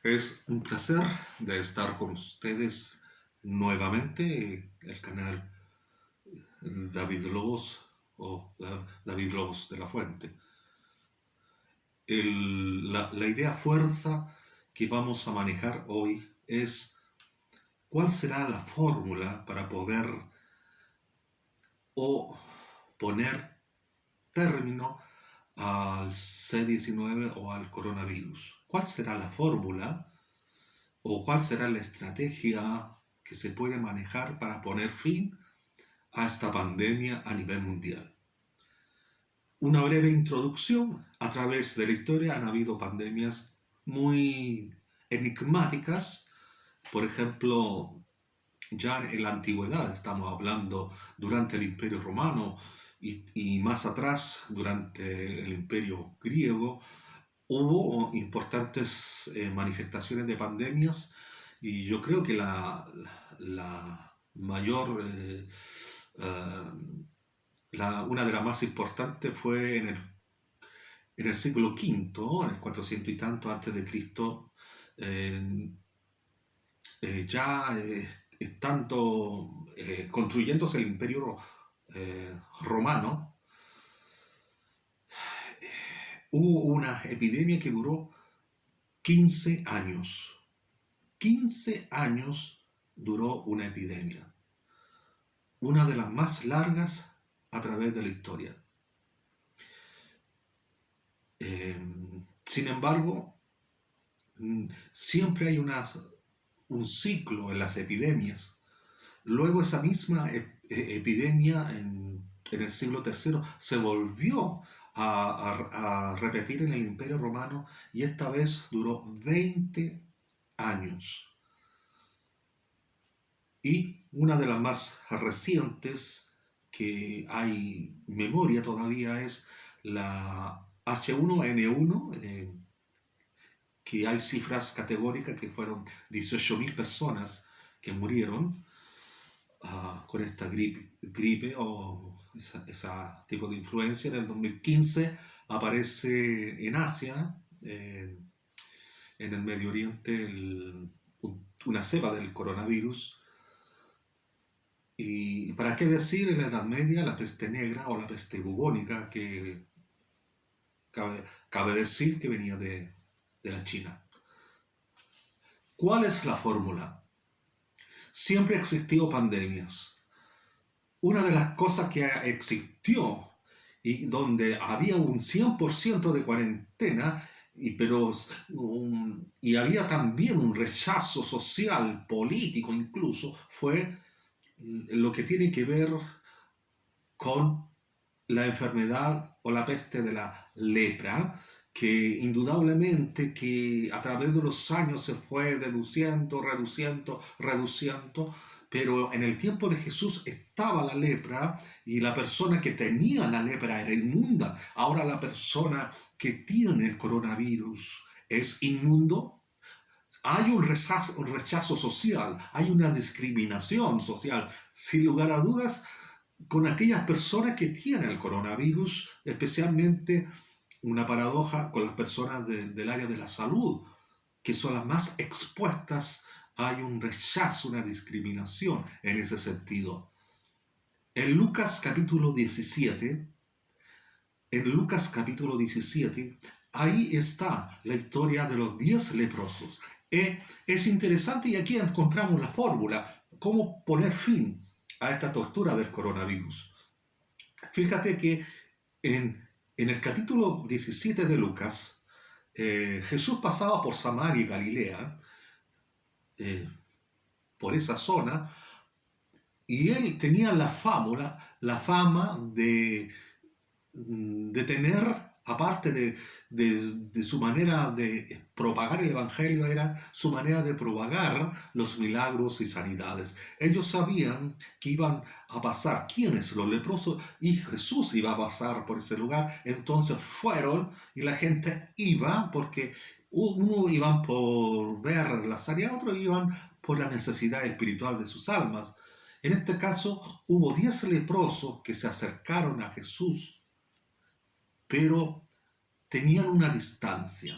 Es un placer de estar con ustedes nuevamente, el canal David Lobos o David Lobos de la Fuente. La idea fuerza que vamos a manejar hoy es cuál será la fórmula para poder o poner término al C-19 o al coronavirus. ¿Cuál será la fórmula o cuál será la estrategia que se puede manejar para poner fin a esta pandemia a nivel mundial? Una breve introducción. A través de la historia han habido pandemias muy enigmáticas. Por ejemplo, ya en la antigüedad, estamos hablando durante el Imperio Romano y más atrás, durante el Imperio Griego, hubo importantes manifestaciones de pandemias y yo creo que la mayor, una de las más importantes fue en el siglo V, en el 400 y tanto antes de Cristo, eh, ya estando construyéndose el imperio romano, hubo una epidemia que duró 15 años. 15 años duró una epidemia, una de las más largas a través de la historia. Sin embargo, siempre hay un ciclo en las epidemias. Luego esa misma epidemia en el siglo III se volvió a repetir en el Imperio Romano y esta vez duró 20 años. Y una de las más recientes que hay memoria todavía es la H1N1, que hay cifras categóricas que fueron 18.000 personas que murieron con esta gripe o ese tipo de influencia. En el 2015 aparece en Asia, en el Medio Oriente, una cepa del coronavirus. Y para qué decir en la Edad Media la peste negra o la peste bubónica, que cabe decir que venía de la China. ¿Cuál es la fórmula? Siempre existió pandemias. Una de las cosas que existió y donde había un 100% de cuarentena, y había también un rechazo social, político incluso, fue lo que tiene que ver con la enfermedad o la peste de la lepra, que indudablemente que a través de los años se fue reduciendo, pero en el tiempo de Jesús estaba la lepra y la persona que tenía la lepra era inmunda. Ahora la persona que tiene el coronavirus es inmundo. Hay un rechazo social, hay una discriminación social, sin lugar a dudas, con aquellas personas que tienen el coronavirus, especialmente una paradoja con las personas del área de la salud, que son las más expuestas. Hay un rechazo, una discriminación en ese sentido. En Lucas capítulo 17, ahí está la historia de los 10 leprosos. Es interesante y aquí encontramos la fórmula, cómo poner fin a esta tortura del coronavirus. Fíjate que en el capítulo 17 de Lucas, Jesús pasaba por Samaria y Galilea, por esa zona, y él tenía la fama de tener, aparte de su manera de propagar el Evangelio, era su manera de propagar los milagros y sanidades. Ellos sabían que iban a pasar, ¿quiénes? Los leprosos, y Jesús iba a pasar por ese lugar. Entonces fueron y la gente iba porque uno iban por ver la sanidad, otros iban por la necesidad espiritual de sus almas. En este caso hubo 10 leprosos que se acercaron a Jesús, pero tenían una distancia.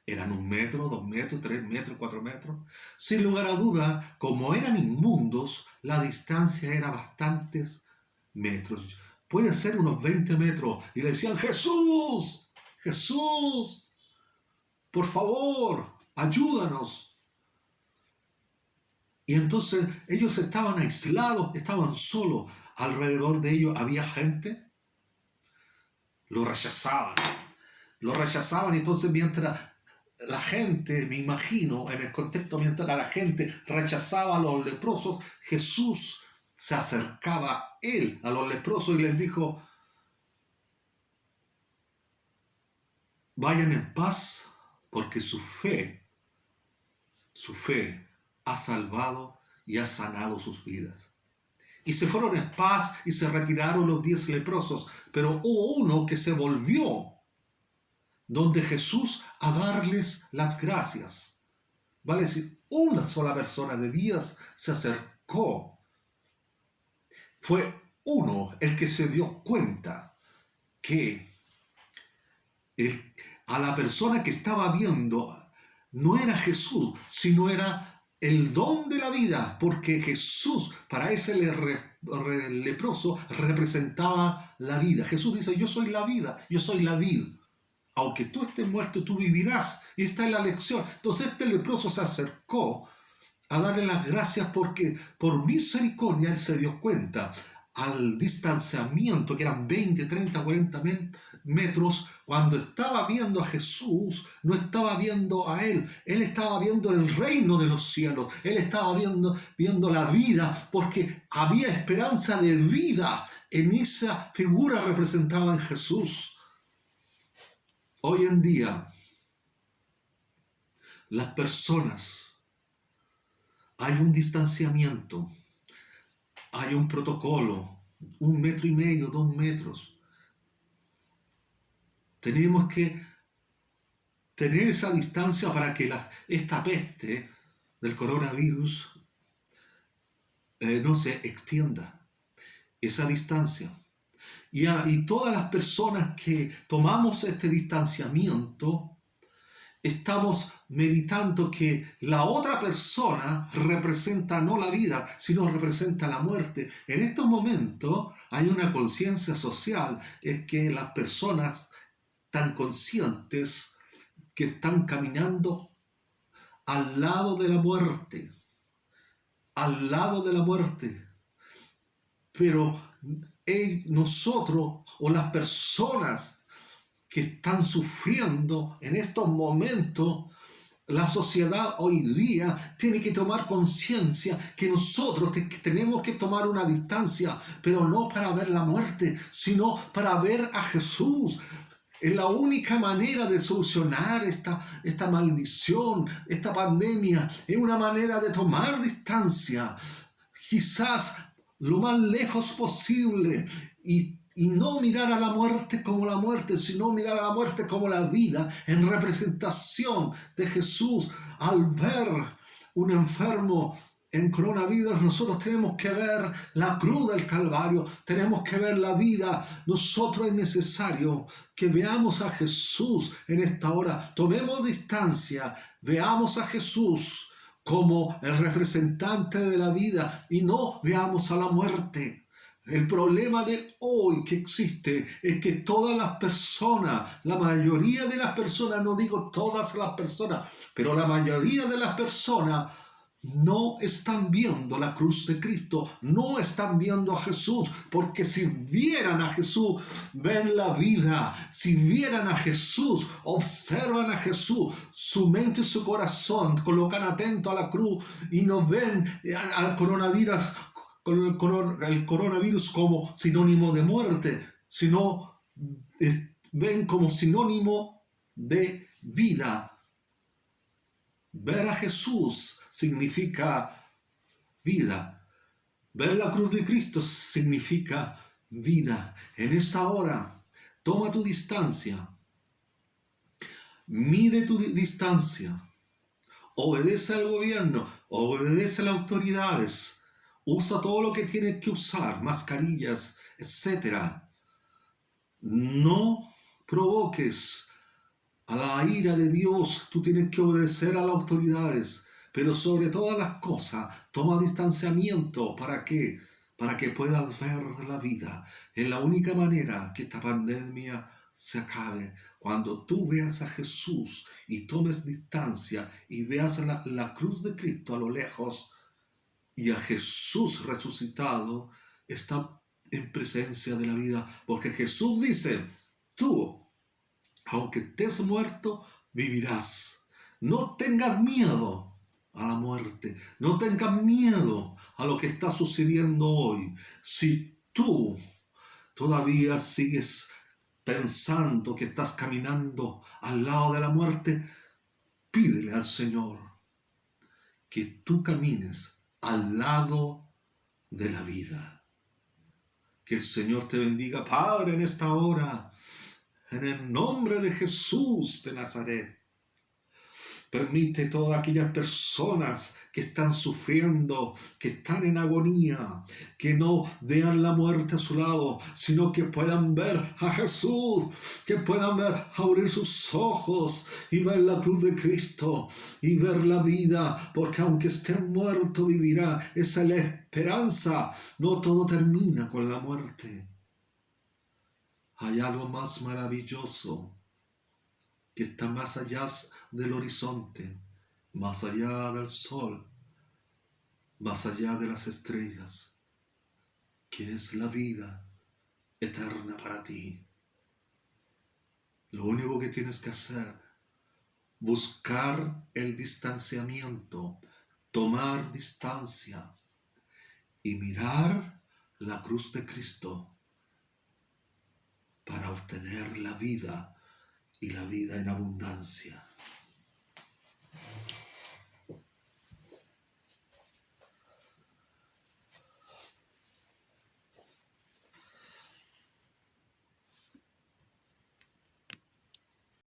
Eran 1 metro, 2 metros, 3 metros, 4 metros. Sin lugar a duda, como eran inmundos, la distancia era bastantes metros. Puede ser unos 20 metros. Y le decían, Jesús, Jesús, por favor, ayúdanos. Y entonces ellos estaban aislados, estaban solos. Alrededor de ellos había gente. Lo rechazaban. Lo rechazaban y entonces mientras la gente, me imagino, en el contexto mientras la gente rechazaba a los leprosos, Jesús se acercaba él a los leprosos y les dijo, vayan en paz porque su fe ha salvado y ha sanado sus vidas. Y se fueron en paz y se retiraron los 10 leprosos, pero hubo uno que se volvió donde Jesús a darles las gracias. Vale decir, una sola persona de 10 se acercó. Fue uno el que se dio cuenta que a la persona que estaba viendo no era Jesús, sino era el don de la vida, porque Jesús para ese leproso representaba la vida. Jesús dice, yo soy la vida, yo soy la vid. Aunque tú estés muerto, tú vivirás. Y esta es la lección. Entonces este leproso se acercó a darle las gracias porque por misericordia él se dio cuenta al distanciamiento, que eran 20, 30, 40 metros, cuando estaba viendo a Jesús, no estaba viendo a él estaba viendo el reino de los cielos, él estaba viendo la vida, porque había esperanza de vida en esa figura representada en Jesús. Hoy en día, las personas, hay un distanciamiento, hay un protocolo, 1,5 metros, 2 metros. Tenemos que tener esa distancia para que esta peste del coronavirus no se extienda. Esa distancia. Y todas las personas que tomamos este distanciamiento, estamos meditando que la otra persona representa no la vida, sino representa la muerte. En estos momentos hay una conciencia social, es que las personas están conscientes que están caminando al lado de la muerte, al lado de la muerte. Pero nosotros o las personas que están sufriendo en estos momentos, la sociedad hoy día tiene que tomar conciencia que nosotros tenemos que tomar una distancia, pero no para ver la muerte, sino para ver a Jesús. Es la única manera de solucionar esta maldición, esta pandemia. Es una manera de tomar distancia, quizás lo más lejos posible, y no mirar a la muerte como la muerte, sino mirar a la muerte como la vida, en representación de Jesús. Al ver un enfermo en coronavirus, nosotros tenemos que ver la cruz del Calvario, tenemos que ver la vida. Nosotros es necesario que veamos a Jesús en esta hora. Tomemos distancia, veamos a Jesús como el representante de la vida y no veamos a la muerte. El problema de hoy que existe es que todas las personas, la mayoría de las personas, no digo todas las personas, pero la mayoría de las personas no están viendo la cruz de Cristo, no están viendo a Jesús, porque si vieran a Jesús, ven la vida. Si vieran a Jesús, observan a Jesús, su mente y su corazón colocan atento a la cruz y no ven al coronavirus, el coronavirus como sinónimo de muerte, sino ven como sinónimo de vida. Ver a Jesús significa vida. Ver la cruz de Cristo significa vida. En esta hora, toma tu distancia. Mide tu distancia. Obedece al gobierno. Obedece a las autoridades. Usa todo lo que tienes que usar, mascarillas, etc. No provoques a la ira de Dios, tú tienes que obedecer a las autoridades, pero sobre todas las cosas, toma distanciamiento. ¿Para qué? Para que puedas ver la vida. Es la única manera que esta pandemia se acabe. Cuando tú veas a Jesús y tomes distancia y veas la cruz de Cristo a lo lejos y a Jesús resucitado, está en presencia de la vida. Porque Jesús dice, tú, aunque estés muerto, vivirás. No tengas miedo a la muerte. No tengas miedo a lo que está sucediendo hoy. Si tú todavía sigues pensando que estás caminando al lado de la muerte, pídele al Señor que tú camines al lado de la vida. Que el Señor te bendiga, Padre, en esta hora. En el nombre de Jesús de Nazaret. Permite todas aquellas personas que están sufriendo, que están en agonía, que no vean la muerte a su lado, sino que puedan ver a Jesús, que puedan ver, abrir sus ojos y ver la cruz de Cristo y ver la vida, porque aunque esté muerto vivirá. Esa es la esperanza. No todo termina con la muerte. Hay algo más maravilloso que está más allá del horizonte, más allá del sol, más allá de las estrellas, que es la vida eterna para ti. Lo único que tienes que hacer, buscar el distanciamiento, tomar distancia y mirar la cruz de Cristo para obtener la vida y la vida en abundancia.